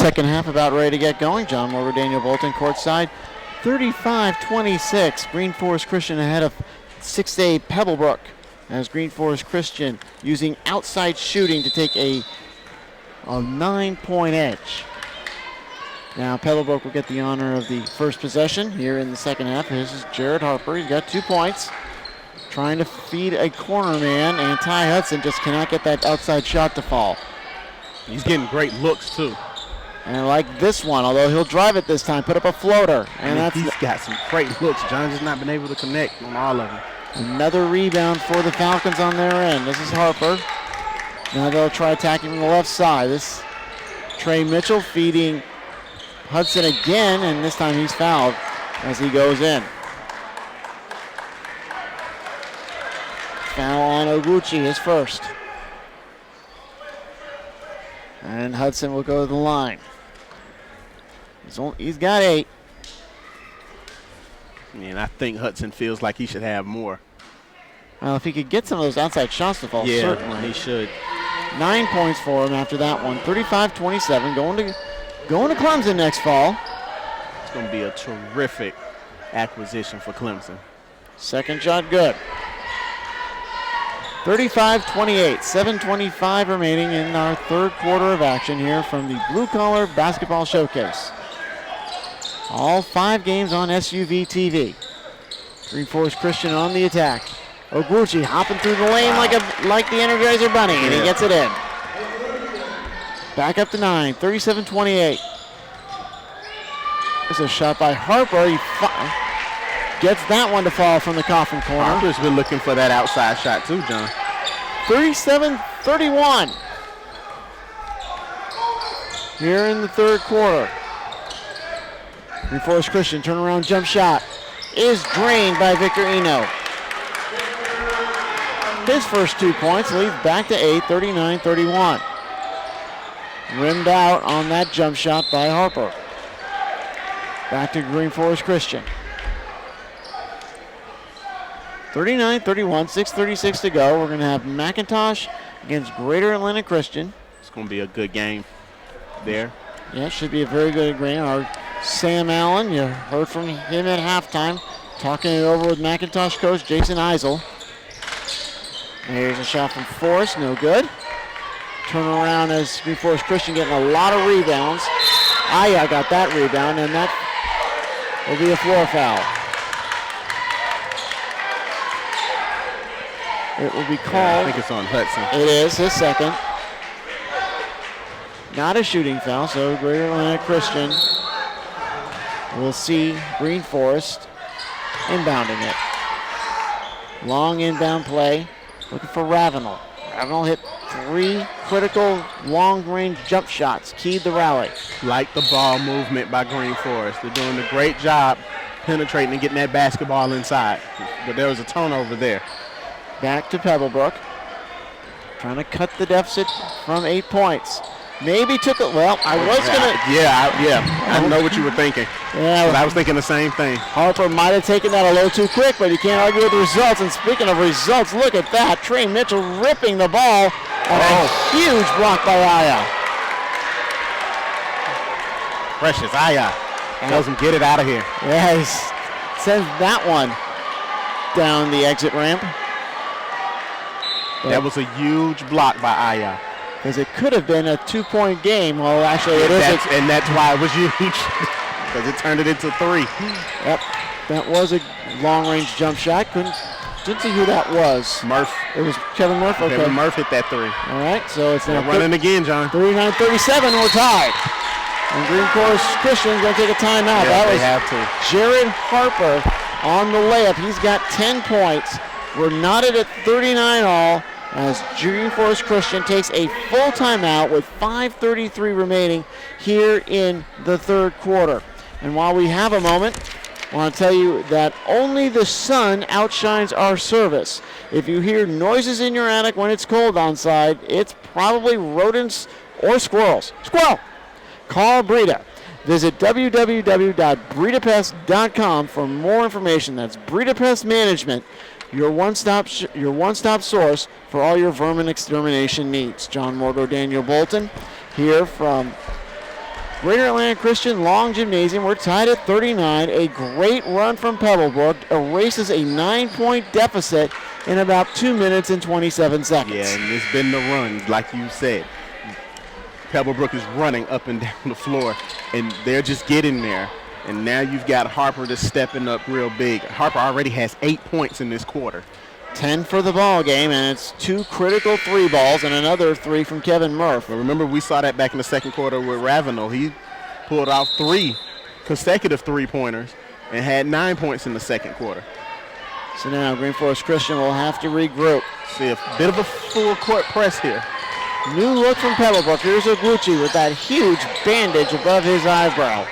second half about ready to get going. John Morgan, Daniel Bolton courtside. 35-26. Greenforest Christian ahead of 6A Pebblebrook, as Greenforest Christian using outside shooting to take a 9-point edge. Now Pebblebrook will get the honor of the first possession here in the second half. This is Jared Harper. He's got 2 points. Trying to feed a corner man, and Ty Hudson just cannot get that outside shot to fall. He's getting great looks too. And I like this one, although he'll drive it this time, put up a floater. And he's got some great looks. John's just not been able to connect on all of them. Another rebound for the Falcons on their end. This is Harper. Now they'll try attacking from the left side. This Trey Mitchell feeding Hudson again, and this time he's fouled as he goes in. Foul on Oguchi, his first. And Hudson will go to the line. He's got 8. And I think Hudson feels like he should have more. Well, if he could get some of those outside shots to fall, certainly. He should. 9 points for him after that one. 35-27, going to Clemson next fall. It's going to be a terrific acquisition for Clemson. Second shot good. 35-28, 7:25 remaining in our third quarter of action here from the Blue Collar Basketball Showcase. All 5 games on SUV TV. Greenforest Christian on the attack. Oguchi hopping through the lane like the Energizer Bunny, and he gets it in. Back up to 9, 37-28. There's a shot by Harper. He gets that one to fall from the Coffin corner. Harper's been looking for that outside shot too, John. 37-31. Here in the third quarter. Greenforest Christian turnaround jump shot is drained by Victor Eno. His first 2 points leads back to 8, 39-31. Rimmed out on that jump shot by Harper. Back to Greenforest Christian. 39-31, 6:36 to go. We're going to have McIntosh against Greater Atlanta Christian. It's going to be a good game there. Yeah, it should be a very good game. Our Sam Allen, you heard from him at halftime, talking it over with McIntosh coach Jason Eisel. Here's a shot from Forrest, no good. Turn around as Greenforest Christian getting a lot of rebounds. Aya got that rebound, and that will be a floor foul. It will be called. I think it's on Hudson. It is, his second. Not a shooting foul, so Greater Atlanta Christian will see Greenforest inbounding it. Long inbound play, looking for Ravenel. Ravenel hit 3 critical long-range jump shots, keyed the rally. Like the ball movement by Greenforest. They're doing a great job penetrating and getting that basketball inside. But there was a turnover there. Back to Pebblebrook. Trying to cut the deficit from 8 points. Maybe took it. Well, I was going to. I know what you were thinking. Yeah. But I was thinking the same thing. Harper might have taken that a little too quick, but you can't argue with the results. And speaking of results, look at that. Trey Mitchell ripping the ball. And a huge block by Aya. Precious Aya tells him get it out of here. Yeah, he sends that one down the exit ramp. That was a huge block by Aya. Because it could have been a 2-point game. Well, actually, it isn't. And that's why it was huge. Because it turned it into 3. Yep. That was a long-range jump shot. Didn't see who that was. Murph. It was Kevin Murph. Okay. Kevin Murph hit that 3. All right. So it's now running again, John. 39-37. We're tied. And Greenforest Christian's going to take a timeout. Yeah, that was they have to. Jared Harper on the layup. He's got 10 points. We're knotted at 39 all as Greenforest Christian takes a full timeout with 5:33 remaining here in the third quarter. And while we have a moment, I want to tell you that only the sun outshines our service. If you hear noises in your attic when it's cold outside, it's probably rodents or squirrels. Squirrel! Call Brita. Visit www.britapest.com for more information. That's Brita Pest Management, your one-stop source for all your vermin extermination needs. John Morgo, Daniel Bolton, here from Greater Atlanta Christian Long Gymnasium, we're tied at 39. A great run from Pebblebrook erases a 9-point deficit in about 2 minutes and 27 seconds. Yeah, and it's been the run, like you said. Pebblebrook is running up and down the floor, and they're just getting there. And now you've got Harper just stepping up real big. Harper already has 8 points in this quarter. 10 for the ball game, and it's 2 critical 3 balls and another 3 from Kevin Murph. But remember, we saw that back in the second quarter with Ravenel. He pulled off 3 consecutive 3-pointers and had 9 points in the second quarter. So now Greenforest Christian will have to regroup. See a bit of a full court press here. New look from Pebblebrook. Here's Oguchi with that huge bandage above his eyebrow.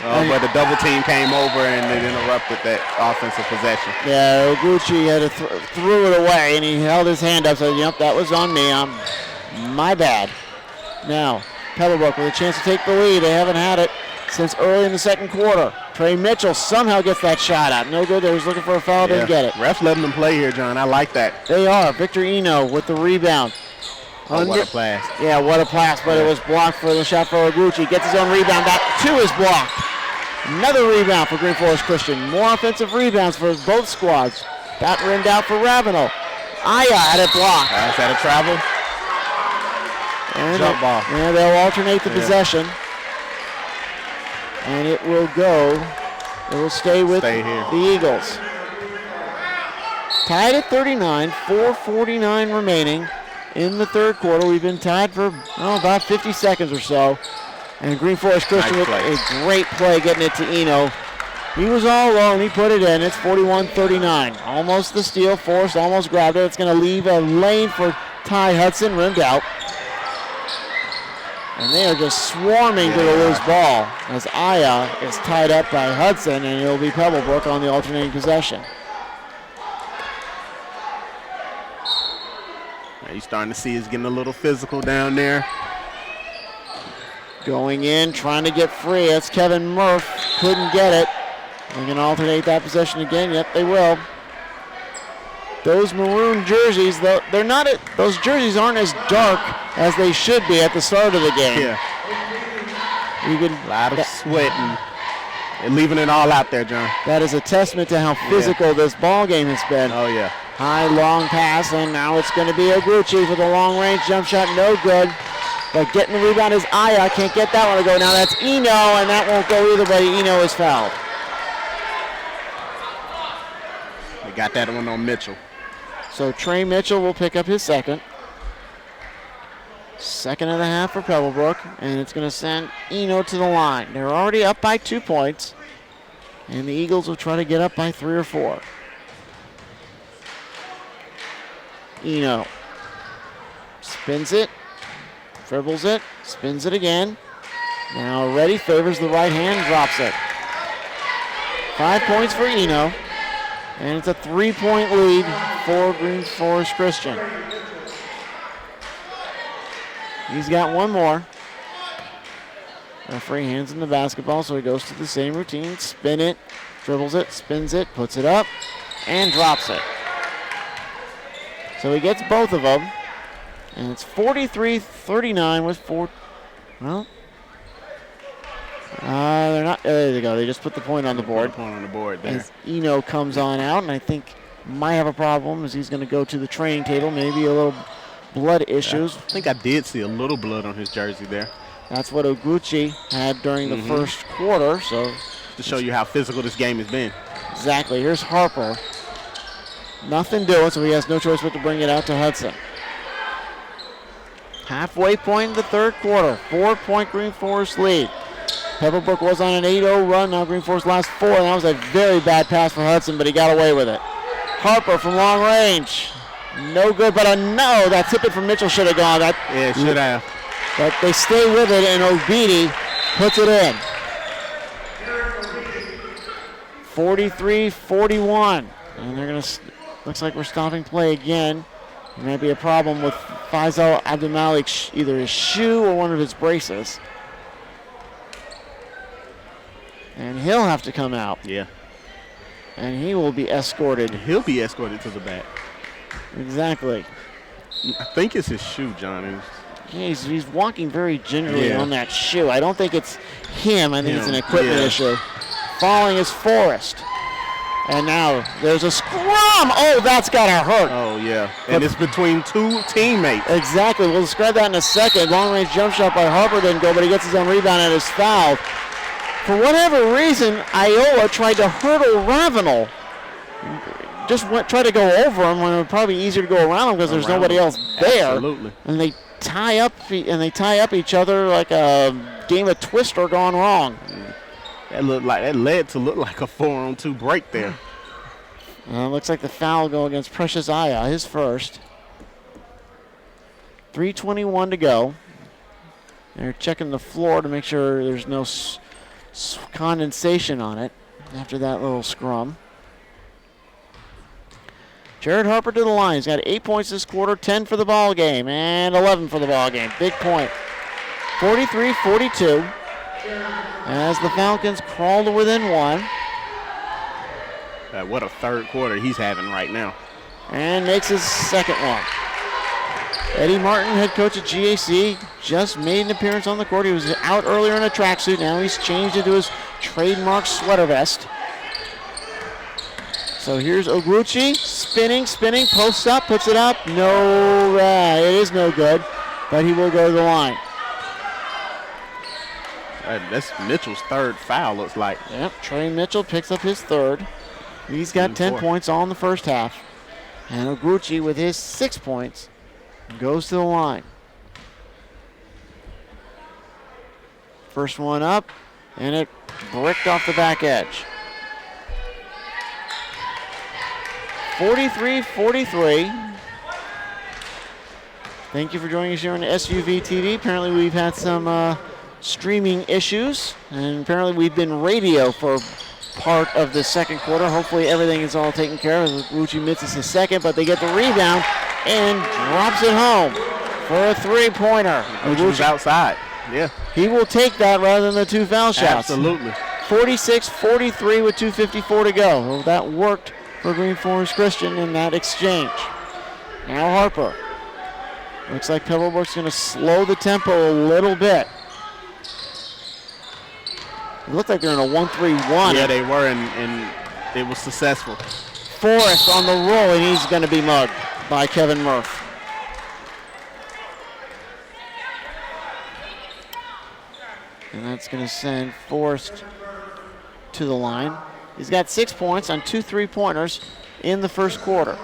But the double team came over and it interrupted that offensive possession. Yeah, Oguchi had threw it away, and he held his hand up, said, yep, that was on me. My bad. Now, Pebblebrook with a chance to take the lead. They haven't had it since early in the second quarter. Trey Mitchell somehow gets that shot out. No good. They was looking for a foul, didn't get it. Refs letting them play here, John. I like that. They are. Victor Eno with the rebound. Oh, what a pass. Yeah, what a pass, but it was blocked for the shot for Oguchi. Gets his own rebound back. 2 is blocked. Another rebound for Greenforest Christian. More offensive rebounds for both squads. That rimmed out for Ravenel. Aya had it blocked. Is that a travel? And jump ball. Yeah, they'll alternate the possession. And it will go. It will stay with the Eagles. Tied at 39, 4:49 remaining in the third quarter. We've been tied for about 50 seconds or so. And Greenforest Christian with a great play getting it to Eno. He was all alone. He put it in. It's 41-39. Almost the steal. Forrest almost grabbed it. It's going to leave a lane for Ty Hudson, rimmed out. And they are just swarming to the loose ball as Aya is tied up by Hudson, and it'll be Pebblebrook on the alternating possession. Now you're starting to see it's getting a little physical down there. Going in, trying to get free. That's Kevin Murph. Couldn't get it. They're going to alternate that possession again. Yep, they will. Those maroon jerseys, they're not. Those jerseys aren't as dark as they should be at the start of the game. Yeah. A lot of sweating and leaving it all out there, John. That is a testament to how physical this ball game has been. Oh, yeah. High, long pass, and now it's going to be Oguchi for the long-range jump shot. No good. But getting the rebound is Aya. Can't get that one to go. Now that's Eno, and that won't go either, but Eno is fouled. They got that one on Mitchell. So Trey Mitchell will pick up his second. Second of the half for Pebblebrook, and it's going to send Eno to the line. They're already up by 2 points, and the Eagles will try to get up by 3 or 4. Eno spins it. Dribbles it, spins it again. Now Reddy favors the right hand, drops it. 5 points for Eno, and it's a 3-point lead for Greenforest Christian. He's got one more. Referee hands him the basketball, so he goes to the same routine. Spin it, dribbles it, spins it, puts it up, and drops it. So he gets both of them. And it's 43-39 with 4. Well, they're not. There they go. They just put the point on the board. Point on the board there. As Eno comes on out, and I think might have a problem as he's going to go to the training table. Maybe a little blood issues. I think I did see a little blood on his jersey there. That's what Oguchi had during the first quarter. So to show you how physical this game has been. Exactly. Here's Harper. Nothing doing, so he has no choice but to bring it out to Hudson. Halfway point in the third quarter. 4-point Greenforest lead. Pebblebrook was on an 8-0 run. Now Greenforest last 4. And that was a very bad pass for Hudson, but he got away with it. Harper from long range. No good, but a no. That tip it from Mitchell should have gone. Yeah, should have. But they stay with it, and Obidi puts it in. 43-41. And they're going to, looks like we're stopping play again. There might be a problem with Faisal Abdulmalik, either his shoe or one of his braces. And he'll have to come out. Yeah. And he will be escorted. He'll be escorted to the back. Exactly. I think it's his shoe, John. He's walking very gingerly on that shoe. I don't think it's him. I think it's an equipment issue. Falling is Forrest. And now there's a scrum. Oh, that's got to hurt. Oh, yeah. And it's between two teammates. Exactly. We'll describe that in a second. Long-range jump shot by Harper didn't go, but he gets his own rebound and is fouled. For whatever reason, Iola tried to hurdle Ravenel. Just tried to go over him when it would probably be easier to go around him because there's nobody else there. Absolutely. And they tie up each other like a game of Twister gone wrong. That led to look like a 4-on-2 break there. Looks like the foul will go against Precious Aya, his first. 3:21 to go. They're checking the floor to make sure there's no condensation on it after that little scrum. Jared Harper to the line. He's got 8 points this quarter, 10 for the ball game, and 11 for the ball game. Big point. 43-42. As the Falcons crawl to within one. What a third quarter he's having right now. And makes his second one. Eddie Martin, head coach at GAC, just made an appearance on the court. He was out earlier in a tracksuit. Now he's changed into his trademark sweater vest. So here's Ogruchi, spinning, posts up, puts it up. No, it is no good, but he will go to the line. That's Mitchell's third foul, looks like. Yep, Trey Mitchell picks up his third. He's got 10 points all in the first half. And Ogruchi with his 6 points goes to the line. First one up, and it bricked off the back edge. 43-43. Thank you for joining us here on SUV TV. Apparently we've had some streaming issues, and apparently we've been radio for part of the second quarter. Hopefully everything is all taken care of. Ruchi misses his second, but they get the rebound and drops it home for a three-pointer. Ruchi's outside. Yeah. He will take that rather than the two foul shots. Absolutely. 46-43 with 2:54 to go. Well, that worked for Greenforest Christian in that exchange. Now Harper. Looks like Pebblebrook's going to slow the tempo a little bit. It looked like they're in a 1-3-1. Yeah, they were, and it was successful. Forrest on the roll, and he's going to be mugged by Kevin Murph. And that's going to send Forrest to the line. He's got 6 points on 2 3-pointers in the first quarter.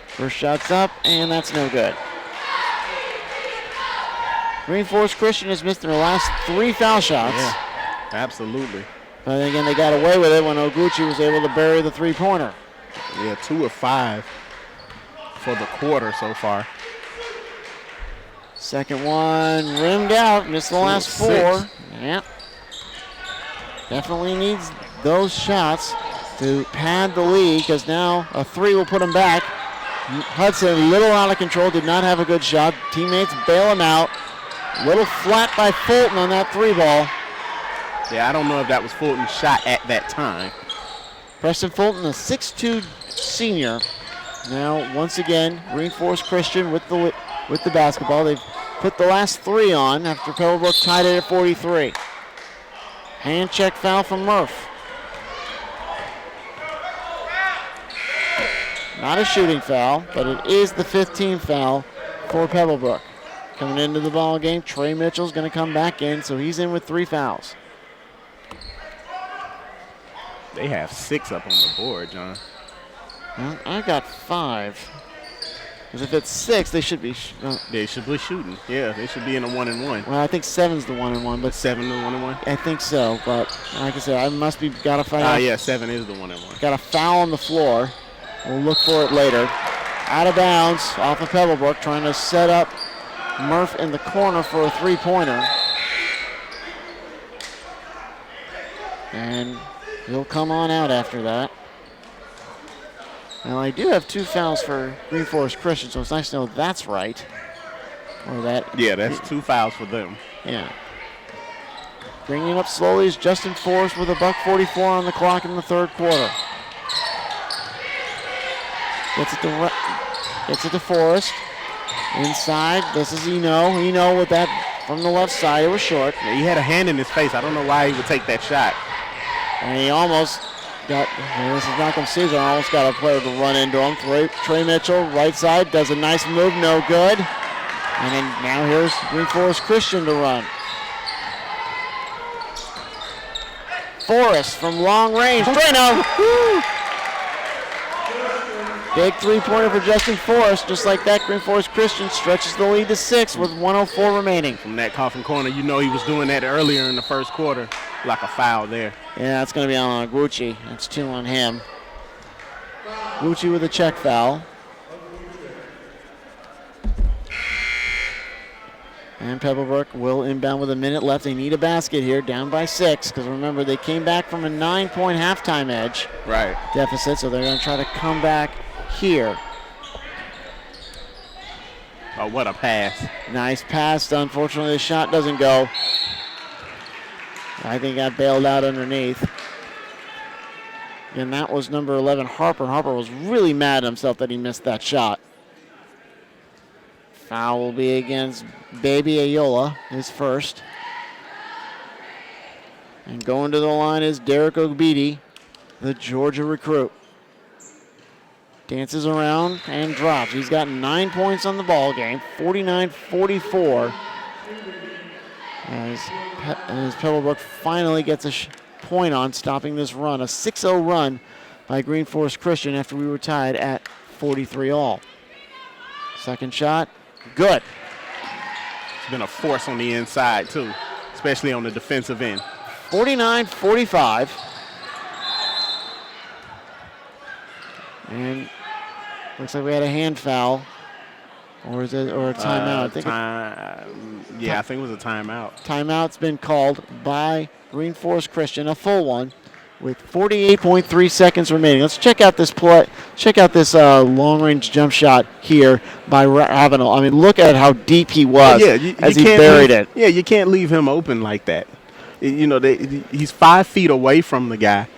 First shot's up, and that's no good. Greenforest Christian has missed their last 3 foul shots. Yeah, absolutely. But again, they got away with it when Ogruchi was able to bury the 3-pointer. Yeah, 2 of 5 for the quarter so far. Second one rimmed out, missed the last 4. Yeah. Definitely needs those shots to pad the lead, because now a 3 will put him back. Hudson, a little out of control, did not have a good shot. Teammates bail him out. Little flat by Fulton on that 3 ball. Yeah, I don't know if that was Fulton's shot at that time. Preston Fulton, a 6'2" senior. Now, once again, Greenforest Christian with the basketball. They've put the last 3 on after Pebblebrook tied it at 43. Hand check foul from Murph. Not a shooting foul, but it is the 15th foul for Pebblebrook. Coming into the ball game, Trey Mitchell's going to come back in, so he's in with 3 fouls. They have 6 up on the board, John. Well, I got 5. Because if it's 6, they should be. They should be shooting. Yeah, they should be in a 1-and-1. Well, I think 7's the 1-and-1, but 7 the 1-and-1. I think so. But like I said, I must be got a foul. Yeah, 7 is the 1-and-1. Got a foul on the floor. We'll look for it later. Out of bounds, off of Pebblebrook, trying to set up Murph in the corner for a 3-pointer. And he'll come on out after that. Now, I do have 2 fouls for Greenforest Christian, so it's nice to know that's right. Or that. Yeah, that's 2 fouls for them. Yeah. Bringing up slowly is Justin Forrest with a $1:44 on the clock in the third quarter. Gets it to Gets it to Forrest. Inside, this is Eno. Eno with that from the left side. It was short. Yeah, he had a hand in his face. I don't know why he would take that shot. And he almost got, this is Malcolm Caesar, almost got a player to run into him. Trey Mitchell, right side, does a nice move, no good. And then now here's Greenforest Christian to run. Forrest from long range. Drano! Big three-pointer for Justin Forrest. Just like that, Greenforest Christian stretches the lead to 6 with 1:04 remaining. From that coffin corner, you know he was doing that earlier in the first quarter. Like a foul there. Yeah, that's going to be on Gucci. That's 2 on him. Gucci with a check foul. And Pebblebrook will inbound with a minute left. They need a basket here, down by 6, because remember, they came back from a 9-point halftime edge deficit, so they're going to try to come back here. Oh, what a pass. Nice pass. Unfortunately, the shot doesn't go. I think got bailed out underneath. And that was number 11, Harper. Harper was really mad at himself that he missed that shot. Foul will be against Baby Ayola, his first. And going to the line is Derek Ogbidi, the Georgia recruit. Dances around and drops. He's got 9 points on the ball game, 49-44. As Pebblebrook finally gets a point on stopping this run, a 6-0 run by Greenforest Christian after we were tied at 43 all. Second shot, good. It's been a force on the inside too, especially on the defensive end. 49-45. And looks like we had a hand foul. Or is it a timeout? I think it was a timeout. Timeout's been called by Greenforest Christian, a full one, with 48.3 seconds remaining. Let's check out this play. Check out this long-range jump shot here by Ravenel. I mean, look at how deep he was as he buried it. Yeah, you can't leave him open like that. You know, he's 5 feet away from the guy.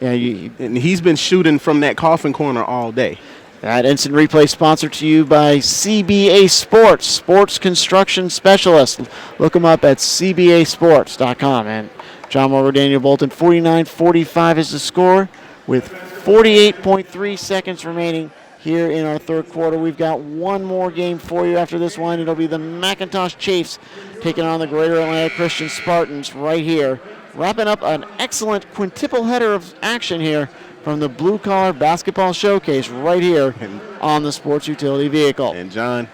Yeah, and he's been shooting from that coffin corner all day. That instant replay sponsored to you by CBA Sports, Sports Construction Specialist. Look him up at cbasports.com. And John Morgan, Daniel Bolton, 49-45 is the score with 48.3 seconds remaining here in our third quarter. We've got one more game for you after this one. It'll be the McIntosh Chiefs taking on the Greater Atlanta Christian Spartans right here. Wrapping up an excellent quintuple header of action here from the Blue Collar Basketball Showcase right here on the Sports Utility Vehicle. And John,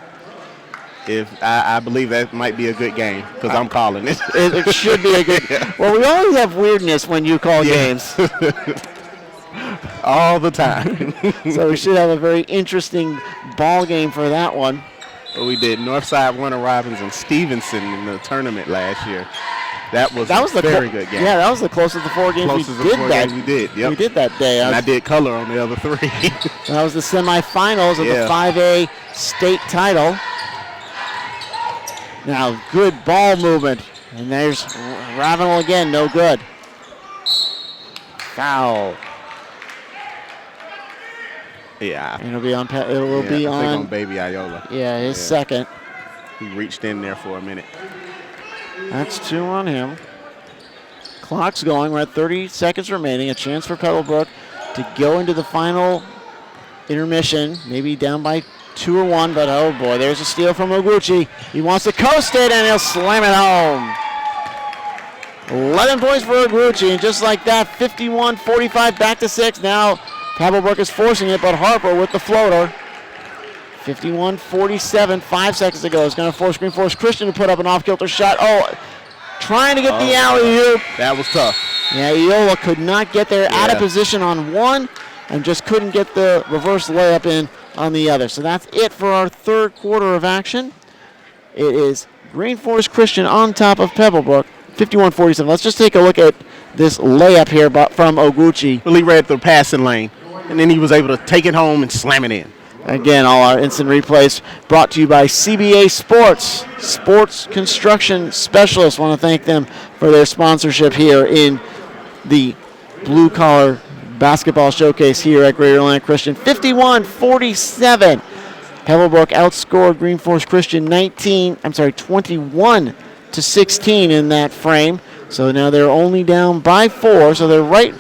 if I believe that might be a good game because I'm calling it. It should be a good game. Well, we always have weirdness when you call games. All the time. So we should have a very interesting ball game for that one. Well, we did Northside, Warner Robins, and Stevenson in the tournament last year. That was a very good game. Yeah, that was the closest of the 4 games we did that. We did, yep. We did that day. And I did color on the other 3. That was the semifinals of the 5A state title. Now, good ball movement. And there's Ravenel again, no good. Foul. Yeah. And it'll be on. On Baby Ayola. Yeah, his second. He reached in there for a minute. That's 2 on him. Clock's going. We're at 30 seconds remaining. A chance for Pebblebrook to go into the final intermission. Maybe down by 2 or 1, but oh boy, there's a steal from Oguchi. He wants to coast it, and he'll slam it home. 11 points for Oguchi, and just like that, 51-45, back to 6. Now Pebblebrook is forcing it, but Harper with the floater. 51-47, 5 seconds to go. It's going to force Greenforest Christian to put up an off-kilter shot. Oh, trying to get the alley-oop. That was tough. Yeah, Iola could not get there out of position on one and just couldn't get the reverse layup in on the other. So that's it for our third quarter of action. It is Greenforest Christian on top of Pebblebrook, 51-47. Let's just take a look at this layup here from Oguchi. Well, he read the passing lane, and then he was able to take it home and slam it in. Again, all our instant replays brought to you by CBA Sports, Sports Construction Specialists. Want to thank them for their sponsorship here in the Blue Collar Basketball Showcase here at Greater Atlanta Christian. 51-47. Pebblebrook outscored Greenforest Christian 21-16 in that frame. So now they're only down by 4, so they're right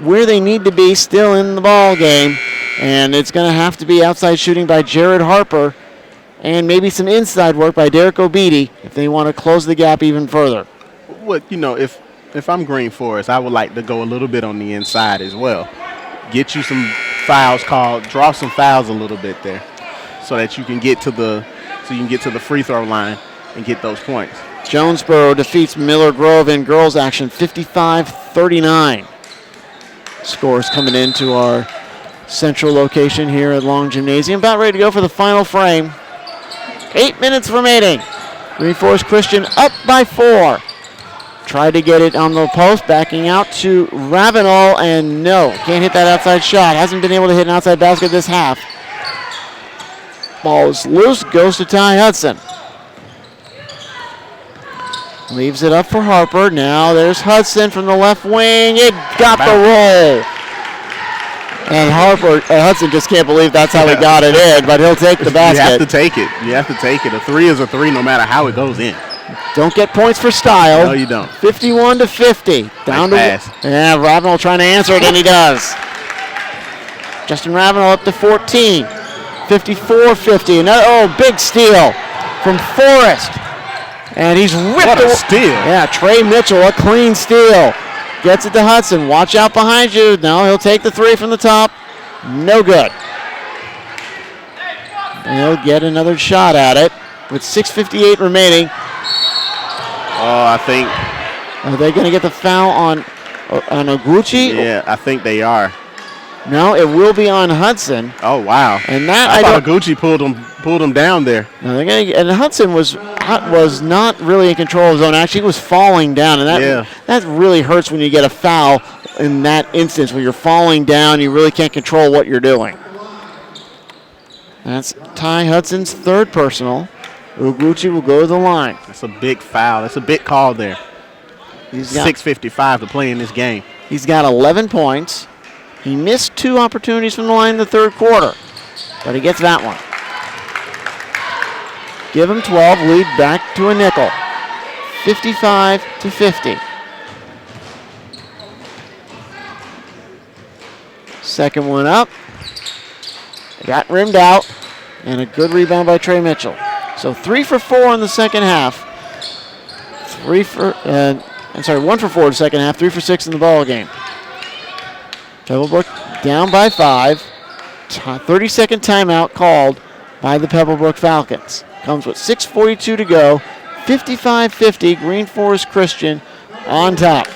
where they need to be, still in the ball game. And it's going to have to be outside shooting by Jared Harper and maybe some inside work by Derek Obidi if they want to close the gap even further. What, if I'm Greenforest, I would like to go a little bit on the inside as well. Get you some fouls called, draw some fouls a little bit there, so that you can get to the free throw line and get those points. Jonesboro defeats Miller Grove in girls action 55-39. Scores coming into our central location here at Long Gymnasium. About ready to go for the final frame. 8 minutes remaining. Greenforest Christian up by 4. Tried to get it on the post, backing out to Ravenel, and no, can't hit that outside shot. Hasn't been able to hit an outside basket this half. Ball is loose, goes to Ty Hudson. Leaves it up for Harper. Now there's Hudson from the left wing. It got the roll. And Hudson just can't believe that's how he got it in, but he'll take the basket. You have to take it. You have to take it. A 3 is a 3 no matter how it goes in. Don't get points for style. No, you don't. 51-50. Down to pass. Yeah, Ravenel trying to answer it, and he does. Justin Ravenel up to 14. 54-50. Another big steal from Forrest. And he's whipped What a steal. Yeah, Trey Mitchell, a clean steal. Gets it to Hudson. Watch out behind you. No, he'll take the 3 from the top. No good. And he'll get another shot at it with 6:58 remaining. Oh, I think. Are they going to get the foul on Oguchi? Yeah, I think they are. No, it will be on Hudson. Oh, wow. And that I thought Oguchi pulled him down there. No, they're gonna. And Hudson was not really in control of his own. Actually, he was falling down, and that really hurts when you get a foul in that instance when you're falling down. You really can't control what you're doing. That's Ty Hudson's 3rd personal. Oguchi will go to the line. That's a big foul. That's a big call there. 6:55 to play in this game. He's got 11 points. He missed 2 opportunities from the line in the 3rd quarter, but he gets that one. Give him 12, lead back to a nickel. 55-50. Second one up. Got rimmed out, and a good rebound by Trey Mitchell. So 3 for 4 in the second half. 1 for 4 in the second half, 3 for 6 in the ball game. Pebblebrook down by 5. 30-second timeout called by the Pebblebrook Falcons. Comes with 6:42 to go. 55-50, Greenforest Christian on top.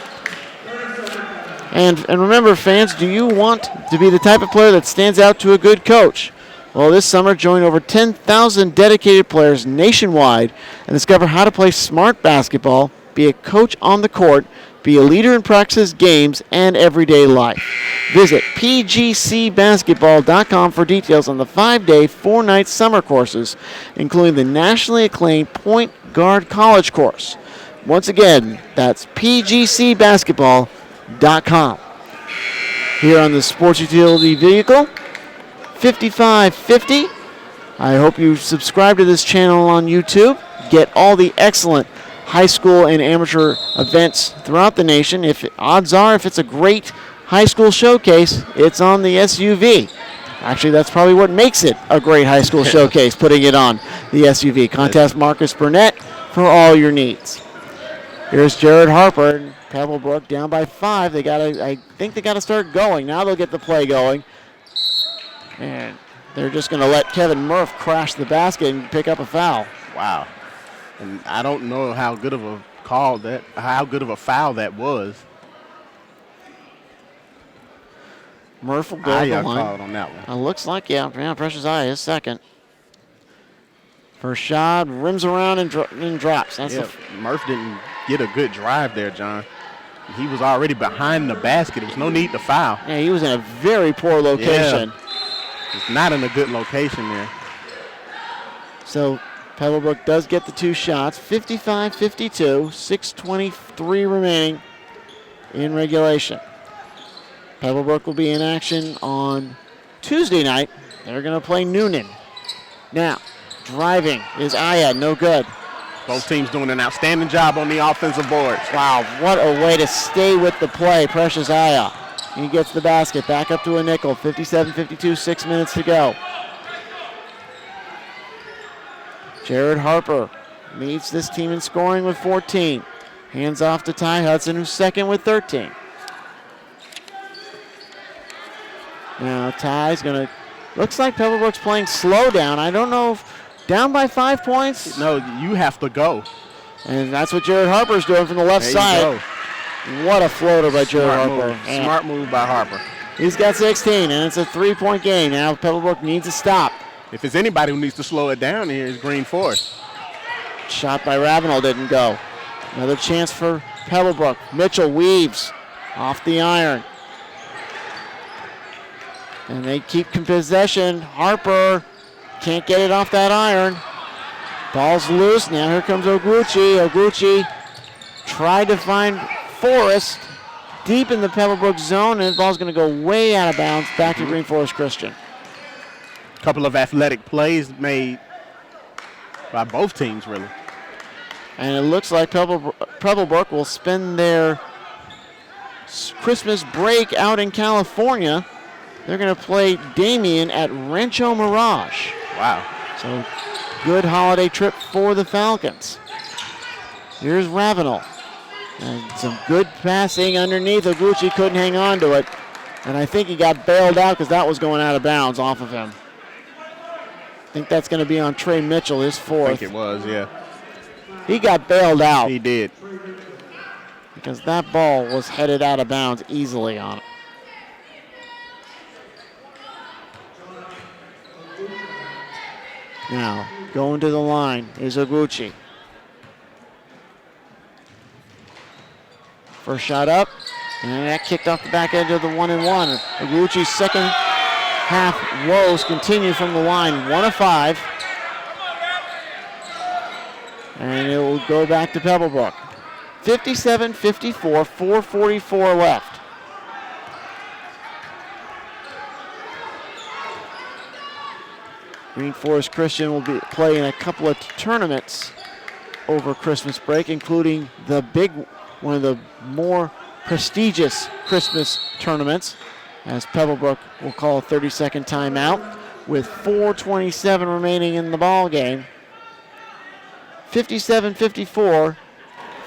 And remember, fans, do you want to be the type of player that stands out to a good coach? Well, this summer, join over 10,000 dedicated players nationwide and discover how to play smart basketball, be a coach on the court, be a leader in practice, games, and everyday life. Visit pgcbasketball.com for details on the 5-day, 4-night summer courses, including the nationally acclaimed Point Guard College course. Once again, that's pgcbasketball.com. Here on the Sports Utility Vehicle, 55-50. I hope you subscribe to this channel on YouTube. Get all the excellent high school and amateur events throughout the nation. Odds are, if it's a great high school showcase, it's on the SUV. Actually, that's probably what makes it a great high school showcase, putting it on the SUV. Contact Marcus Burnett for all your needs. Here's Jared Harper and Pebblebrook down by 5. I think they gotta start going. Now they'll get the play going. And they're just gonna let Kevin Murph crash the basket and pick up a foul. Wow. And I don't know how good of a foul that was. Murph will go to the line. Called on that one. Looks like, Precious Eye is second. First shot, rims around and drops. Murph didn't get a good drive there, John. He was already behind the basket. There was no need to foul. Yeah, he was in a very poor location. Yeah. It's not in a good location there. So Pebblebrook does get the 2 shots, 55-52, 6:23 remaining in regulation. Pebblebrook will be in action on Tuesday night. They're going to play Noonan Now, driving is Aya, no good. Both teams doing an outstanding job on the offensive boards. Wow, what a way to stay with the play, Precious Aya. He gets the basket, back up to a nickel, 57-52, 6 minutes to go. Jared Harper leads this team in scoring with 14. Hands off to Ty Hudson, who's second with 13. Now Ty's gonna, looks like Pebblebrook's playing slow down. I don't know if, down by 5 points. No, you have to go. And that's what Jared Harper's doing from the left There side. you go. What a floater by Jared Harper. Move. Smart move by Harper. He's got 16, and it's a 3-point game. Now Pebblebrook needs a stop. If there's anybody who needs to slow it down here, it's Greenforest. Shot by Ravenel didn't go. Another chance for Pebblebrook. Mitchell weaves off the iron. And they keep possession. Harper can't get it off that iron. Ball's loose. Now here comes Oguchi. Oguchi tried to find Forrest deep in the Pebblebrook zone, and the ball's going to go way out of bounds back to Greenforest Christian. A couple of athletic plays made by both teams, really. And it looks like Pebblebrook will spend their Christmas break out in California. They're going to play Damien at Rancho Mirage. Wow. So good holiday trip for the Falcons. Here's Ravenel. And some good passing underneath. Oguchi couldn't hang on to it. And I think he got bailed out because that was going out of bounds off of him. I think that's going to be on Trey Mitchell, his fourth. I think it was, yeah. He got bailed out. He did. Because that ball was headed out of bounds easily on it. Now, going to the line is Oguchi. First shot up, and that kicked off the back edge of the 1-and-1. Oguchi's second half woes continue from the line, 1 of 5. And it will go back to Pebblebrook. 57-54, 4:44 left. Greenforest Christian will be playing a couple of tournaments over Christmas break, including the big, one of the more prestigious Christmas tournaments, as Pebblebrook will call a 30-second timeout with 4:27 remaining in the ball game. 57-54,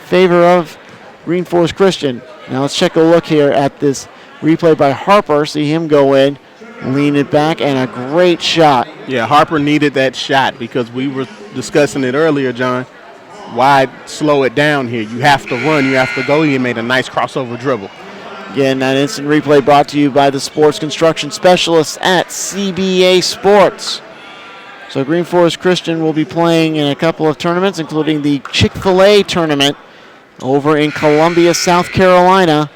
favor of Greenforest Christian. Now let's check a look here at this replay by Harper. See him go in, lean it back, and a great shot. Yeah, Harper needed that shot because we were discussing it earlier, John. Why slow it down here? You have to run, you have to go. He made a nice crossover dribble. Again, that instant replay brought to you by the sports construction specialists at CBA Sports. So Greenforest Christian will be playing in a couple of tournaments, including the Chick-fil-A tournament over in Columbia, South Carolina.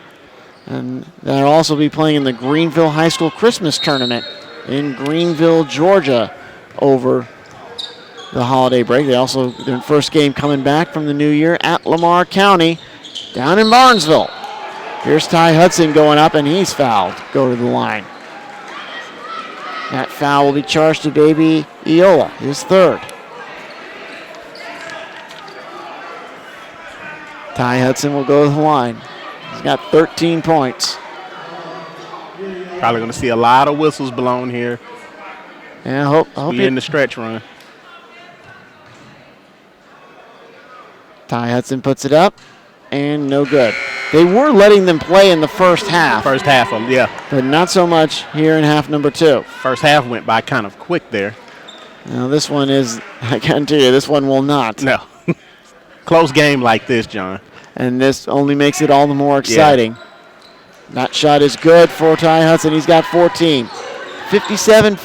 And they'll also be playing in the Greenville High School Christmas tournament in Greenville, Georgia over the holiday break. They also, their first game coming back from the new year at Lamar County down in Barnesville. Here's Ty Hudson going up, and he's fouled. Go to the line. That foul will be charged to Baby Iola, his third. Ty Hudson will go to the line. He's got 13 points. Probably going to see a lot of whistles blown here. And I hope in the stretch run. Ty Hudson puts it up, and no good. They were letting them play in the first half. First half, yeah. But not so much here in half number 2. First half went by kind of quick there. Now this one is, I guarantee you, this one will not. No. Close game like this, John. And this only makes it all the more exciting. Yeah. That shot is good for Ty Hudson. He's got 14. 57-55.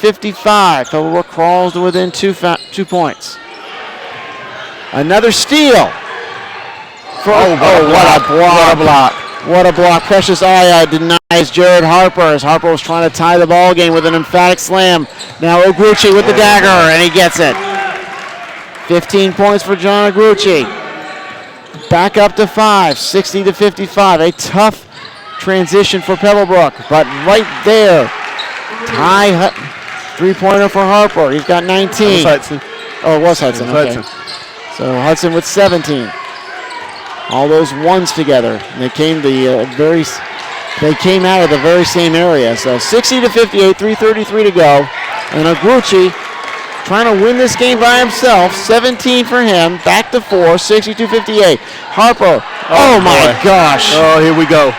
Pebblebrook crawls to within 2 points. Another steal. What a block. What a block. Precious Aya denies Jared Harper as Harper was trying to tie the ball game with an emphatic slam. Now Oguchi with the dagger, and he gets it. 15 points for John Oguchi. Back up to 5, 60-55. A tough transition for Pebblebrook, but right there, Three-pointer for Harper. He's got 19. Hudson. Oh, it was Hudson. Okay. Hudson. So Hudson with 17. All those ones together. And they came out of the very same area. So 60-58, 3:33 to go. And Ogruchi trying to win this game by himself. 17 for him. Back to 4. 62-58. Harper. Oh my gosh. Oh, here we go.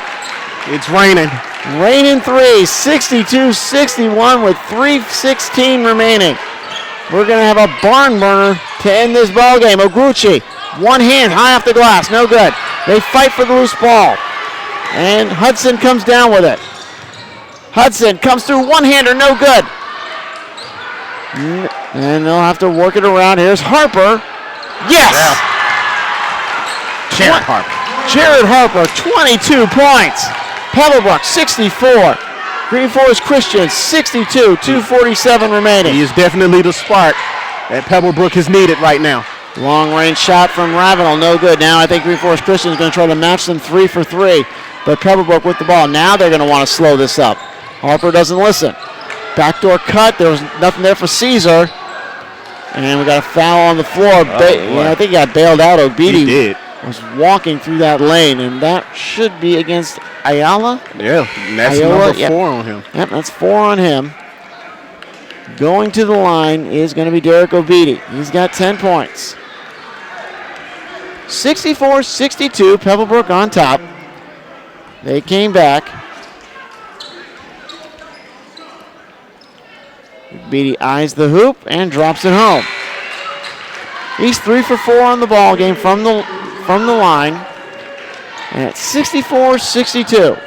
It's raining. Raining 3. 62-61 with 3:16 remaining. We're going to have a barn burner to end this ball game. Ogruchi, one hand high off the glass, no good. They fight for the loose ball. And Hudson comes down with it. Hudson comes through one-hander, no good. And they'll have to work it around. Here's Harper. Yes! Yeah. Jared Harper, 22 points. Pebblebrook, 64. Greenforest Christian, 62, 2:47 remaining. He is definitely the spark that Pebblebrook is needed right now. Long range shot from Ravenel, no good. Now I think Greenforest Christian is going to try to match them 3 for 3. But Pebblebrook with the ball. Now they're going to want to slow this up. Harper doesn't listen. Backdoor cut. There was nothing there for Caesar. And we got a foul on the floor. I think he got bailed out. Obidi He did. was walking through that lane, and that should be against Ayala. Yeah, and that's Ayala, number 4 on him. Yep, that's 4 on him. Going to the line is going to be Derek Obidi. He's got 10 points. 64-62, Pebblebrook on top. They came back. Obidi eyes the hoop and drops it home. He's 3 for 4 on the ball game from the line. And it's 64-62.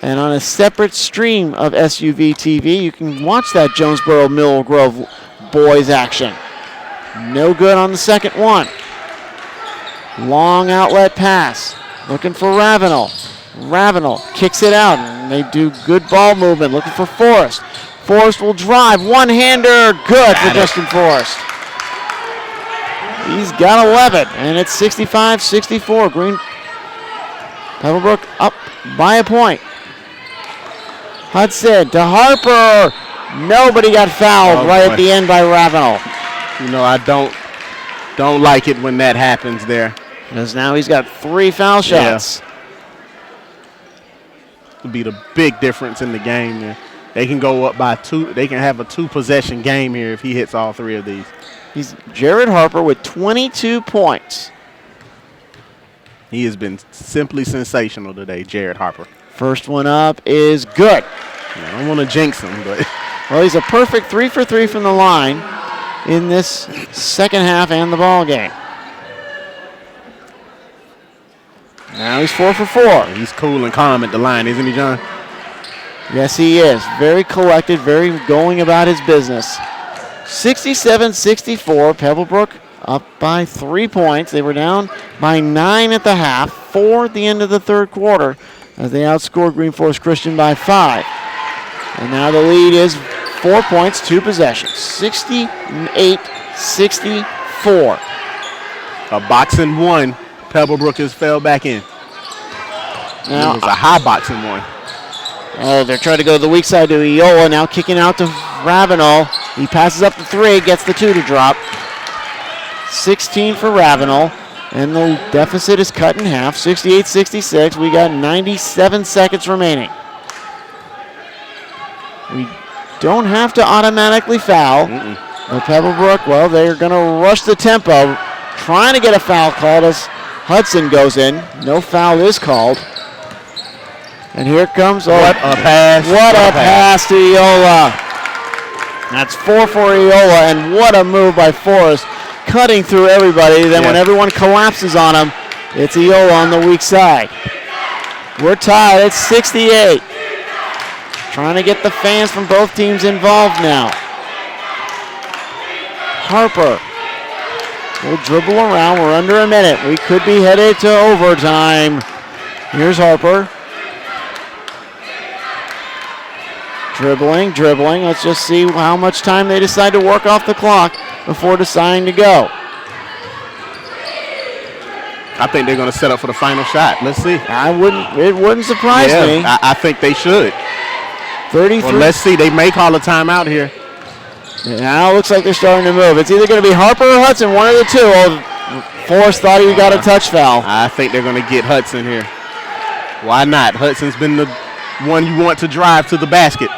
And on a separate stream of SUV TV, you can watch that Jonesboro Mill Grove boys action. No good on the second one. Long outlet pass. Looking for Ravenel. Ravenel kicks it out, and they do good ball movement. Looking for Forrest. Forrest will drive. One-hander. Good for Justin Forrest. He's got 11, and it's 65-64. Pebblebrook up by a point. Hudson to Harper. Nobody got fouled at the end by Ravenel. You know, I don't like it when that happens there. Because now he's got 3 foul shots. Yeah. It'll be the big difference in the game there. They can go up by 2. They can have a 2-possession game here if he hits all 3 of these. He's Jared Harper with 22 points. He has been simply sensational today, Jared Harper. First one up is good. I don't want to jinx him, but well, he's a perfect 3 for 3 from the line in this second half and the ball game. Now he's 4 for 4. He's cool and calm at the line, isn't he, John? Yes, he is. Very collected, very going about his business. 67-64, Pebblebrook up by 3 points. They were down by 9 at the half, 4 at the end of the third quarter as they outscored Greenforest Christian by 5. And now the lead is 4 points, 2 possessions, 68-64. A boxing 1. Pebblebrook has fell back in. Now, it was a high boxing 1. Oh, they're trying to go to the weak side to Iola. Now kicking out to Ravenel. He passes up the 3, gets the 2 to drop. 16 for Ravenel. And the deficit is cut in half, 68-66. We got 97 seconds remaining. We don't have to automatically foul. But Pebblebrook, well, they're going to rush the tempo, trying to get a foul called as Hudson goes in. No foul is called. And here comes, what a pass. What a pass to Iola. That's 4 for Iola, and what a move by Forrest, cutting through everybody. Then when everyone collapses on him, it's Iola on the weak side. We're tied at 68. Trying to get the fans from both teams involved now. Harper will dribble around. We're under a minute. We could be headed to overtime. Here's Harper. Dribbling. Let's just see how much time they decide to work off the clock before deciding to go. I think they're going to set up for the final shot. Let's see. It wouldn't surprise me. I think they should. 33. Well, let's see. They may call a timeout here. Now it looks like they're starting to move. It's either going to be Harper or Hudson, one of the two. Oh, Forrest thought he got a touch foul. I think they're going to get Hudson here. Why not? Hudson's been the one you want to drive to the basket.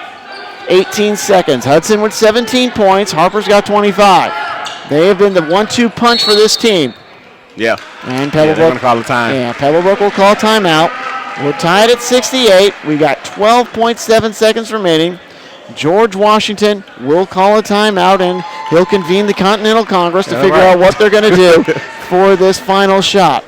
18 seconds. Hudson with 17 points. Harper's got 25. They have been the 1-2 punch for this team. Yeah. And They're Pebblebrook. going to call a time. Yeah, Pebblebrook will call timeout. We're tied at 68. We got 12.7 seconds remaining. George Washington will call a timeout, and he'll convene the Continental Congress to figure out what they're going to do for this final shot.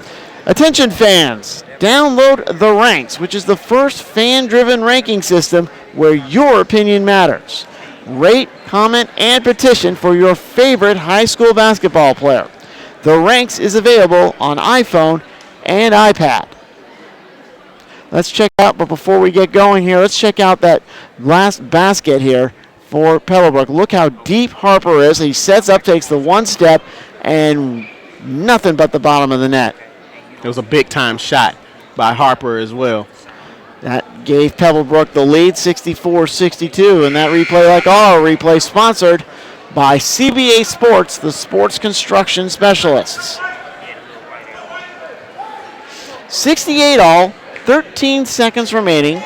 Attention fans, download The Ranks, which is the first fan-driven ranking system where your opinion matters. Rate, comment, and petition for your favorite high school basketball player. The Ranks is available on iPhone and iPad. Let's check out, but before we get going here, let's check out that last basket here for Pebblebrook. Look how deep Harper is. He sets up, takes the one step, and nothing but the bottom of the net. It was a big-time shot by Harper as well. That gave Pebblebrook the lead, 64-62, and that replay, like all replay, sponsored by CBA Sports, the sports construction specialists. 68 all. 13 seconds remaining.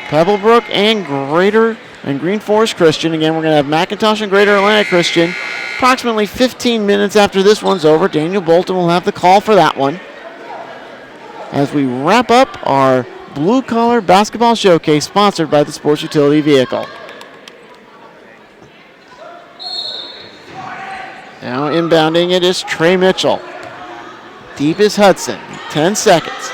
Pebblebrook and Greenforest Christian. Again, we're going to have McIntosh and Greater Atlanta Christian. Approximately 15 minutes after this one's over, Daniel Bolton will have the call for that one. As we wrap up our Blue Collar Basketball Showcase sponsored by the Sports Utility Vehicle. Now inbounding it is Trey Mitchell. Deep is Hudson. 10 seconds.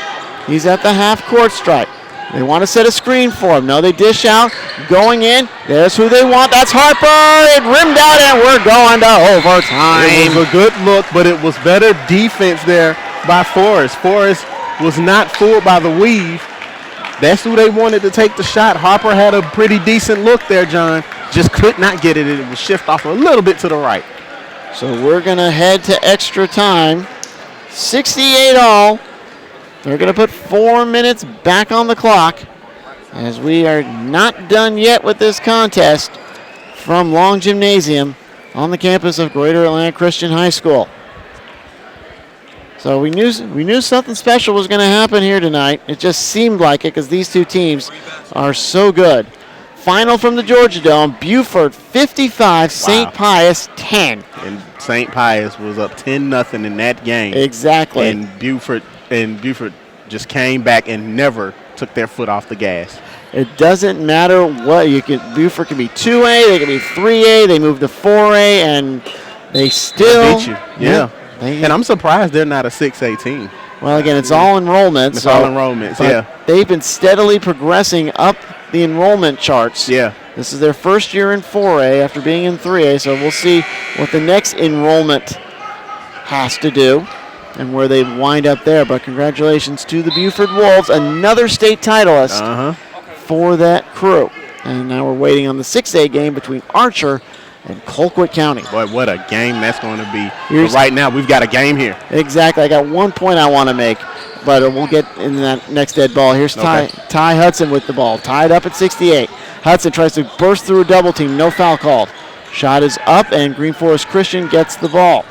He's at the half-court stripe. They want to set a screen for him. No, they dish out. Going in. There's who they want. That's Harper. It rimmed out, and we're going to overtime. It was a good look, but it was better defense there by Forrest. Forrest was not fooled by the weave. That's who they wanted to take the shot. Harper had a pretty decent look there, John. Just could not get it. It was shift off a little bit to the right. So we're going to head to extra time. 68 all. They're going to put 4 minutes back on the clock as we are not done yet with this contest from Long Gymnasium on the campus of Greater Atlanta Christian High School. So we knew something special was going to happen here tonight. It just seemed like it because these two teams are so good. Final from the Georgia Dome, Buford 55, St. Pius 10. And St. Pius was up 10-0 in that game. Exactly. And Buford just came back and never took their foot off the gas. It doesn't matter what Buford can be 2A, they can be 3A, they move to 4A, and they still beat you. Yeah. And I'm surprised they're not a 6A team. Well, again, it's all enrollments. It's all enrollments, yeah. They've been steadily progressing up the enrollment charts. Yeah. This is their first year in 4A after being in 3A, so we'll see what the next enrollment has to do and where they wind up there. But congratulations to the Buford Wolves, another state titleist for that crew. And now we're waiting on the 6A game between Archer and Colquitt County. Boy, what a game that's going to be. But right now, we've got a game here. Exactly. I got 1 point I want to make, but we'll get in that next dead ball. Here's Ty Hudson with the ball, tied up at 68. Hudson tries to burst through a double team. No foul called. Shot is up, and Greenforest Christian gets the ball.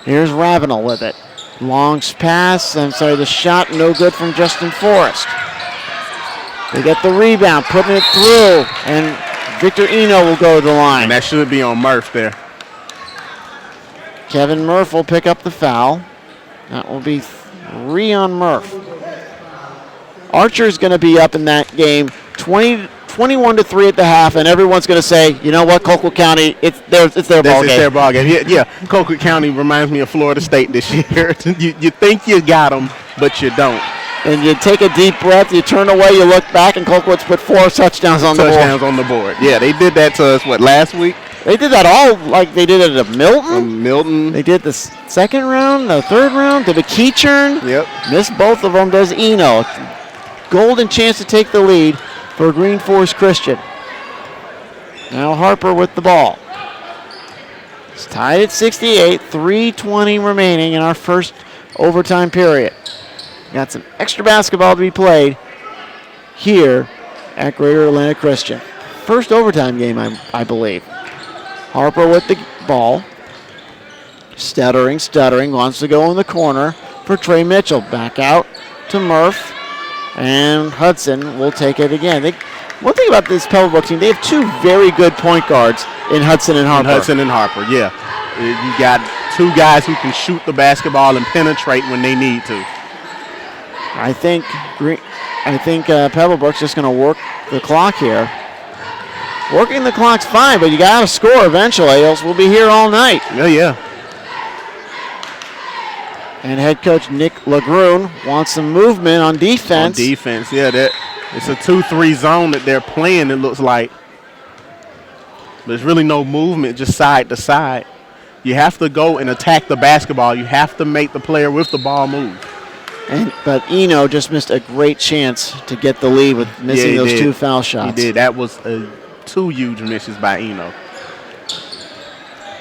Here's Ravenel with it. Long pass. The shot no good from Justin Forrest. They get the rebound, putting it through, and Victor Eno will go to the line. And that should be on Murph there. Kevin Murph will pick up the foul. That will be 3 on Murph. Archer's going to be up in that game 21-3 at the half, and everyone's going to say, you know what, Colquitt County, it's their ball game. It's their ball game. Yeah, Colquitt County reminds me of Florida State this year. you think you got them, but you don't. And you take a deep breath, you turn away, you look back, and Colquitt's put 4 touchdowns on the board. Touchdowns on the board. Yeah, they did that to us, last week? They did that all, like they did it at Milton. Milton. They did the second round, the third round, did a Keychurn. Yep. Missed both of them, does Eno. Golden chance to take the lead for Greenforest Christian. Now Harper with the ball. It's tied at 68, 3:20 remaining in our first overtime period. Got some extra basketball to be played here at Greater Atlanta Christian. First overtime game, I believe. Harper with the ball. Stuttering, wants to go in the corner for Trey Mitchell. Back out to Murph, and Hudson will take it again. One thing about this Pebblebrook team, they have two very good point guards in Hudson and Harper. Yeah. You got two guys who can shoot the basketball and penetrate when they need to. I think Pebblebrook's just going to work the clock here. Working the clock's fine, but you got to score eventually, else we'll be here all night. Yeah. And head coach Nick Lagroon wants some movement on defense. It's a 2-3 zone that they're playing, it looks like. There's really no movement, just side to side. You have to go and attack the basketball. You have to make the player with the ball move. But Eno just missed a great chance to get the lead with missing those two foul shots. He did. That was two huge misses by Eno.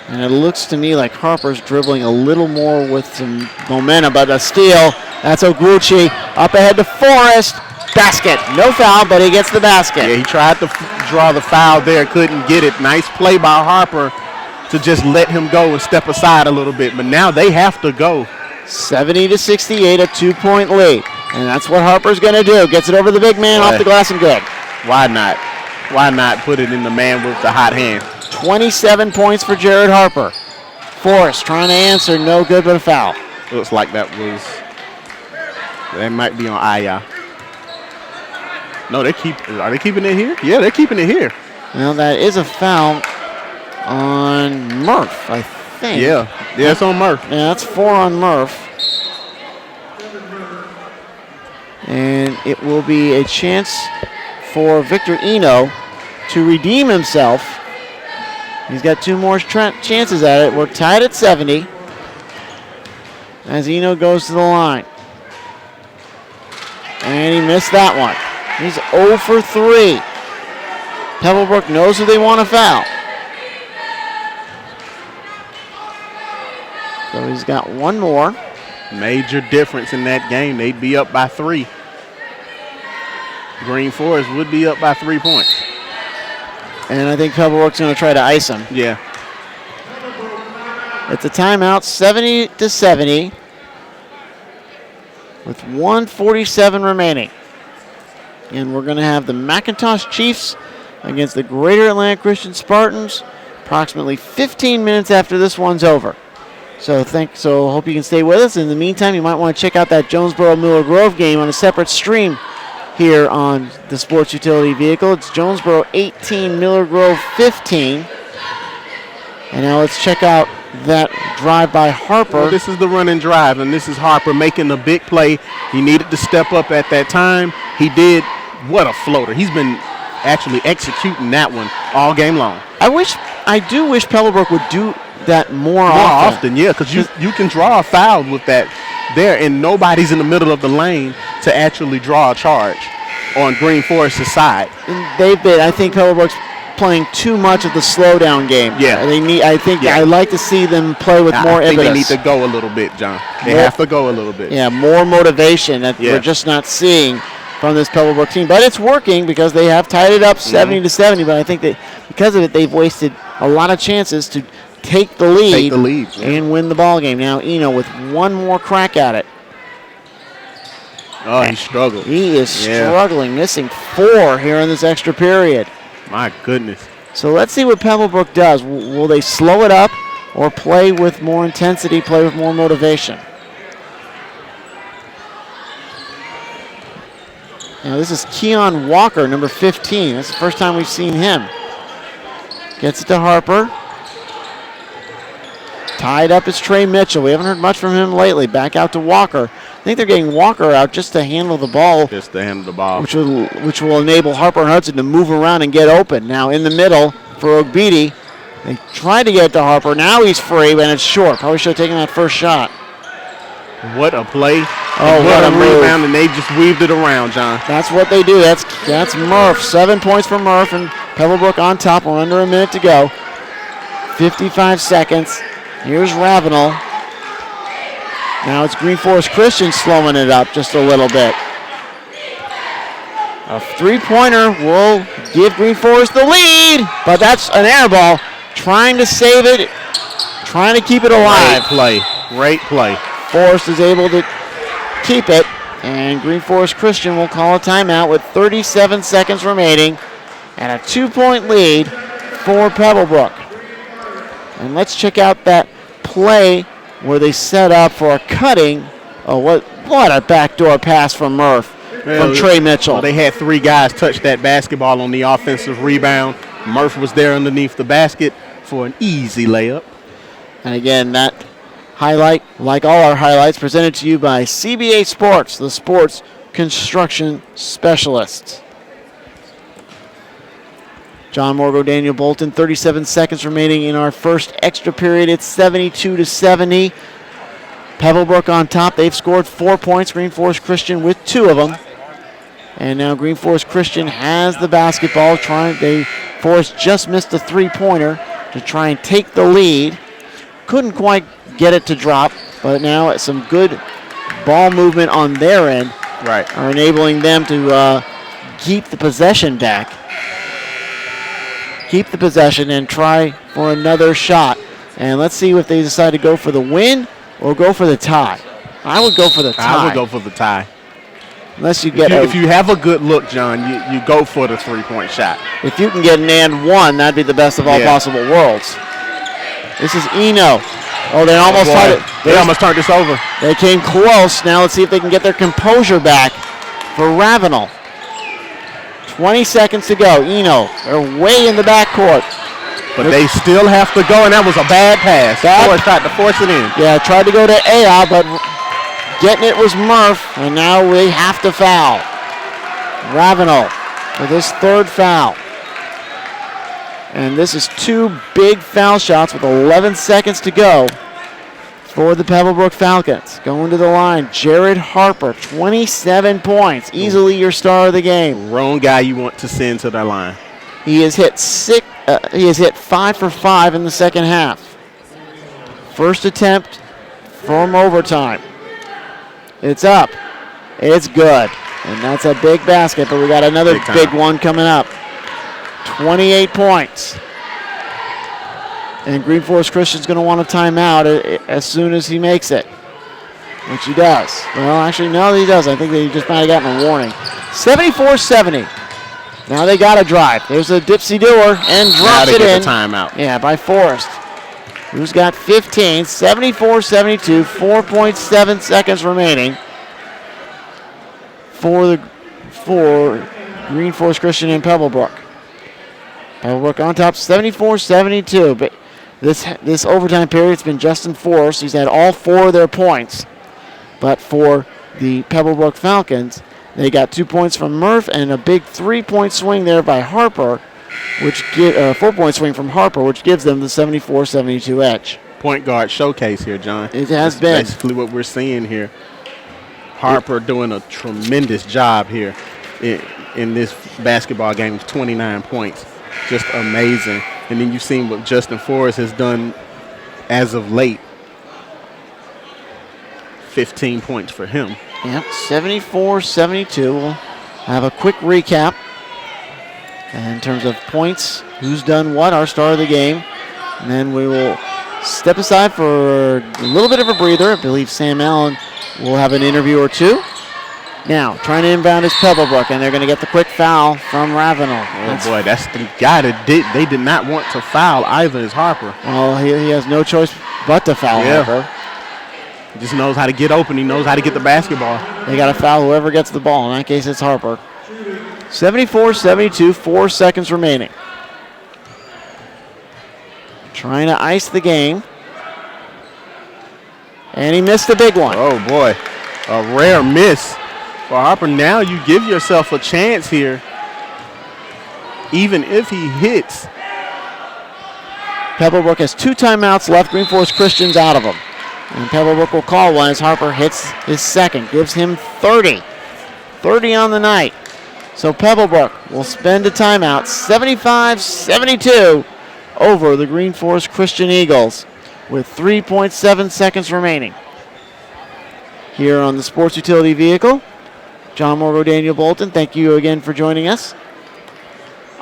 And it looks to me like Harper's dribbling a little more with some momentum, but a steal. That's Oguchi. Up ahead to Forrest. Basket. No foul, but he gets the basket. Yeah, he tried to draw the foul there, couldn't get it. Nice play by Harper to just let him go and step aside a little bit. But now they have to go. 70-68, a 2-point lead. And that's what Harper's going to do. Gets it over the big man, off the glass and good. Why not? Why not put it in the man with the hot hand? 27 points for Jared Harper. Forrest trying to answer, no good but a foul. Looks like that might be on Aya. No, are they keeping it here? Yeah, they're keeping it here. Well, that is a foul on Murph, I think. Yeah, it's on Murph. Yeah, that's 4 on Murph. And it will be a chance for Victor Eno to redeem himself. He's got 2 more chances at it. We're tied at 70 as Eno goes to the line. And he missed that one. He's 0 for 3. Pebblebrook knows who they want to foul. So he's got 1 more. Major difference in that game. They'd be up by 3. Greenforest would be up by 3 points. And I think Pebblebrook's going to try to ice him. Yeah. It's a timeout, 70-70, with 1:47 remaining. And we're going to have the McIntosh Chiefs against the Greater Atlanta Christian Spartans approximately 15 minutes after this one's over. So hope you can stay with us. In the meantime, you might want to check out that Jonesboro-Miller Grove game on a separate stream here on the Sports Utility Vehicle. It's Jonesboro 18, Miller Grove 15. And now let's check out that drive by Harper. Well, this is the run and drive, and this is Harper making a big play. He needed to step up at that time. He did. What a floater. He's been actually executing that one all game long. I do wish Pebblebrook would do that more often. Yeah, because you can draw a foul with that there, and nobody's in the middle of the lane to actually draw a charge on Greenforest's side. And I think Pebblebrook's playing too much of the slowdown game. Yeah. I'd like to see them play with more impetus. I think impetus. they need to go a little bit, John. They have to go a little bit. Yeah, more motivation that we're just not seeing from this Pebblebrook team. But it's working because they have tied it up 70-70. But I think that because of it, they've wasted a lot of chances to take the lead, and win the ball game. Now Eno with 1 more crack at it. Oh, he struggled. He is struggling, missing 4 here in this extra period. My goodness. So let's see what Pebblebrook does. Will they slow it up or play with more intensity, play with more motivation? Now this is Keon Walker, number 15. That's the first time we've seen him. Gets it to Harper. Tied up is Trey Mitchell. We haven't heard much from him lately. Back out to Walker. I think they're getting Walker out just to handle the ball. Which will enable Harper and Hudson to move around and get open. Now in the middle for Ogbidi. They tried to get it to Harper. Now he's free, but it's short. Probably should have taken that first shot. What a play. What a rebound, and they just weaved it around, John. That's what they do. That's Murph. 7 points for Murph, and Pebblebrook on top. We're under a minute to go. 55 seconds. Here's Ravenel. Now it's Greenforest Christian slowing it up just a little bit. A three-pointer will give Greenforest the lead, but that's an air ball. Trying to save it, trying to keep it alive. Great play. Forest is able to keep it, and Greenforest Christian will call a timeout with 37 seconds remaining and a 2-point lead for Pebblebrook. And let's check out that play where they set up for a cutting. Oh, what a backdoor pass from Murph, from Trey Mitchell. Well, they had 3 guys touch that basketball on the offensive rebound. Murph was there underneath the basket for an easy layup. And again, that highlight, like all our highlights, presented to you by CBA Sports, the sports construction specialists. John Morgo, Daniel Bolton, 37 seconds remaining in our first extra period. It's 72-70. Pebblebrook on top. They've scored 4 points. Greenforest Christian with 2 of them. And now Greenforest Christian has the basketball. Forest just missed a three-pointer to try and take the lead. Couldn't quite get it to drop, but now some good ball movement on their end are enabling them to keep the possession back. Keep the possession and try for another shot. And let's see if they decide to go for the win or go for the tie. I would go for the tie. I would go for the tie. Unless you get if you have a good look, John, you go for the three-point shot. If you can get an and one, that'd be the best of all possible worlds. This is Eno. Oh, they almost tried it. They almost turned this over. They came close. Now let's see if they can get their composure back for Ravenel. 20 seconds to go. Eno, they're way in the backcourt. But they still have to go, and that was a bad pass. Forrest tried to force it in. Yeah, tried to go to Aya, but getting it was Murph, and now we have to foul. Ravenel for this third foul. And this is 2 big foul shots with 11 seconds to go for the Pebblebrook Falcons. Going to the line, Jared Harper, 27 points. Easily your star of the game. Wrong guy you want to send to the line. He has hit 5 for 5 in the second half. First attempt from overtime. It's up. It's good. And that's a big basket, but we got another big one coming up. 28 points. And Greenforest Christian's going to want a timeout as soon as he makes it, which he does. Well, actually, no, he does. I think they just might have gotten a warning. 74-70. Now they got to drive. There's a dipsy-doer and drops it in. Timeout. Yeah, by Forrest, who's got 15. 74-72, 4.7 seconds remaining for Greenforest Christian and Pebblebrook. Pebblebrook on top, 74-72. But this overtime period, it's been Justin Forrest. He's had all 4 of their points. But for the Pebblebrook Falcons, they got 2 points from Murph and a big 3-point swing there by Harper, which 4-point swing from Harper, which gives them the 74-72 edge. Point guard showcase here, John. It has been. Basically what we're seeing here. Harper doing a tremendous job here in this basketball game with 29 points. Just amazing. And then you've seen what Justin Forrest has done as of late. 15 points for him. Yep, 74-72. We'll have a quick recap in terms of points, who's done what, our star of the game. And then we will step aside for a little bit of a breather. I believe Sam Allen will have an interview or two. Now, trying to inbound is Pebblebrook, and they're going to get the quick foul from Ravenel. Oh, boy, that's the guy that they did not want to foul either is Harper. Well, he has no choice but to foul Harper. He just knows how to get open. He knows how to get the basketball. They got to foul whoever gets the ball. In that case, it's Harper. 74-72, 4 seconds remaining. Trying to ice the game. And he missed the big one. Oh, boy. A rare miss for Harper. Now you give yourself a chance here. Even if he hits. Pebblebrook has 2 timeouts left. Greenforest Christian's out of them. And Pebblebrook will call one as Harper hits his second. Gives him 30. 30 on the night. So Pebblebrook will spend a timeout. 75-72 over the Greenforest Christian Eagles with 3.7 seconds remaining. Here on the Sports Utility Vehicle John Morgo, Daniel Bolton, thank you again for joining us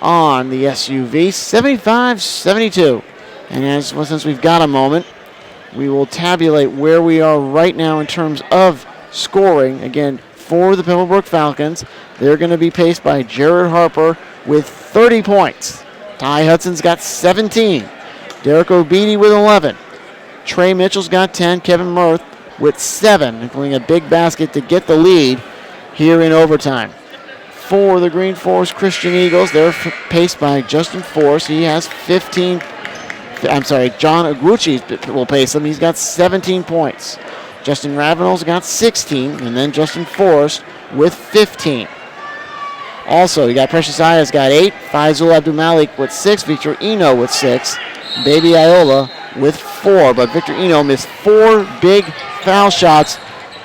on the SUV 75-72. And since we've got a moment, we will tabulate where we are right now in terms of scoring. Again, for the Pebblebrook Falcons, they're going to be paced by Jared Harper with 30 points. Ty Hudson's got 17. Derek Obedi with 11. Trey Mitchell's got 10. Kevin Mirth with 7, including a big basket to get the lead here in overtime. For the Greenforest Christian Eagles, they're paced by Justin Forrest. He has 15. John Aguchi will pace him. He's got 17 points. Justin Ravenel's got 16, and then Justin Forrest with 15. Also, you got Precious Aya's got 8, Faizul Abdulmalik with 6, Victor Eno with 6, Baby Iola with 4. But Victor Eno missed 4 big foul shots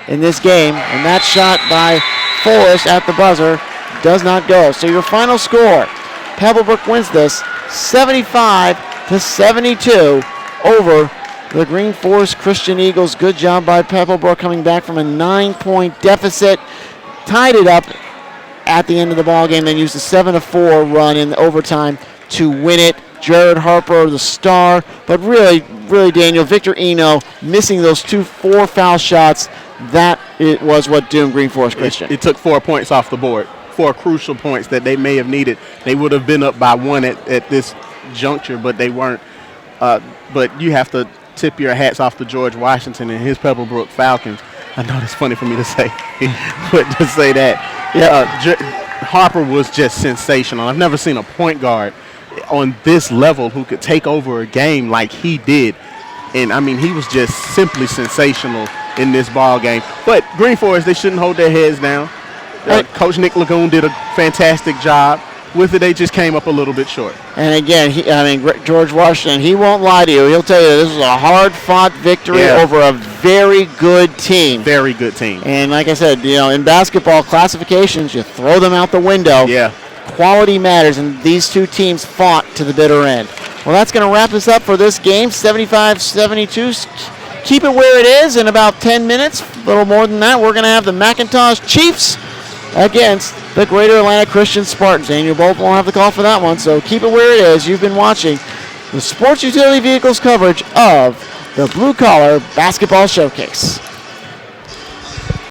in this game, and that shot by Forrest at the buzzer does not go. So your final score, Pebblebrook wins this 75-72 over the Greenforest Christian Eagles. Good job by Pebblebrook coming back from a 9-point deficit. Tied it up at the end of the ball game, then used a 7-4 run in overtime to win it. Jared Harper, the star, but really, Daniel, Victor Eno missing those 2 4-foul shots. That it was what doomed Greenforest Christian. It took 4 points off the board, 4 crucial points that they may have needed. They would have been up by 1 at this juncture, but they weren't. But you have to tip your hats off to George Washington and his Pebblebrook Falcons. I know that's funny for me to say, but to say that, Harper was just sensational. I've never seen a point guard on this level who could take over a game like he did. And, I mean, he was just simply sensational in this ball game. But Greenforest, they shouldn't hold their heads down. Coach Nick Lagoon did a fantastic job. With it, they just came up a little bit short. And again, George Washington, he won't lie to you. He'll tell you this was a hard-fought victory over a very good team. Very good team. And like I said, in basketball classifications, you throw them out the window. Yeah. Quality matters, and these two teams fought to the bitter end. Well, that's going to wrap us up for this game, 75-72. Keep it where it is in about 10 minutes. A little more than that, we're going to have the McIntosh Chiefs against the Greater Atlanta Christian Spartans. Daniel Bolton will have the call for that one, so keep it where it is. You've been watching the Sports Utility Vehicles coverage of the Blue Collar Basketball Showcase.